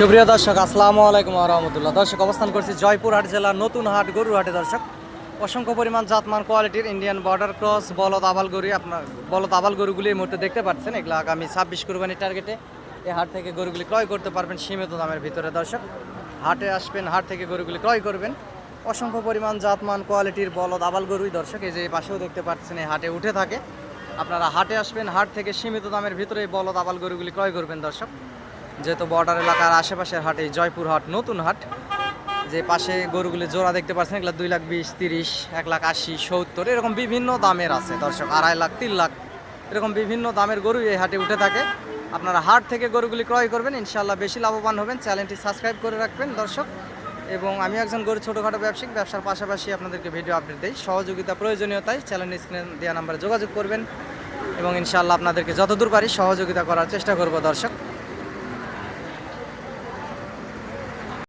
সুপ্রিয় দর্শক, আসসালামু আলাইকুম ওয়া রাহমাতুল্লাহ। দর্শক, অবস্থান করছি জয়পুরহাট জেলার নতুন হাট গরুহাটে। দর্শক, অসংখ্য পরিমাণ জাতমান কোয়ালিটির ইন্ডিয়ান বর্ডার ক্রস বলদ আবাল গরু, আপনার বলদ আবাল গরুগুলি এই মুহূর্তে দেখতে পাচ্ছেন। এগুলো আগামী 26 কুরবানির টার্গেটে এই হাট থেকে গরুগুলি ক্রয় করতে পারবেন সীমিত দামের ভিতরে। দর্শক, হাটে আসবেন, হাট থেকে গরুগুলি ক্রয় করবেন। অসংখ্য পরিমাণ জাতমান কোয়ালিটির বলদ আবাল গরুই দর্শক এই যে পাশেও দেখতে পাচ্ছেন এই হাটে উঠে থাকে। আপনারা হাটে আসবেন, হাট থেকে সীমিত দামের ভিতরে এই বলদ আবাল গরুগুলি ক্রয় করবেন। দর্শক, যেহেতু বর্ডার এলাকার আশেপাশের হাট এই জয়পুরহাট নতুন হাট, যে পাশে গরুগুলি জোড়া দেখতে পাচ্ছেন, এগুলো 2,20,000, 30, 1,80,000, 70 এরকম বিভিন্ন দামের আছে। দর্শক, 2.5 লাখ, 3 লাখ এরকম বিভিন্ন দামের গরু এই হাটে উঠে থাকে। আপনারা হাট থেকে গরুগুলি ক্রয় করবেন, ইনশাল্লাহ বেশি লাভবান হবেন। চ্যানেলটি সাবস্ক্রাইব করে রাখবেন দর্শক। এবং আমি একজন গরু ছোটোখাটো ব্যবসায়িক, ব্যবসার পাশাপাশি আপনাদেরকে ভিডিও আপডেট দিই। সহযোগিতা প্রয়োজনীয়তায় চ্যানেল স্ক্রিনে দেওয়া নাম্বারে যোগাযোগ করবেন এবং ইনশাল্লাহ আপনাদেরকে যতদূর পারি সহযোগিতা করার চেষ্টা করব। দর্শক,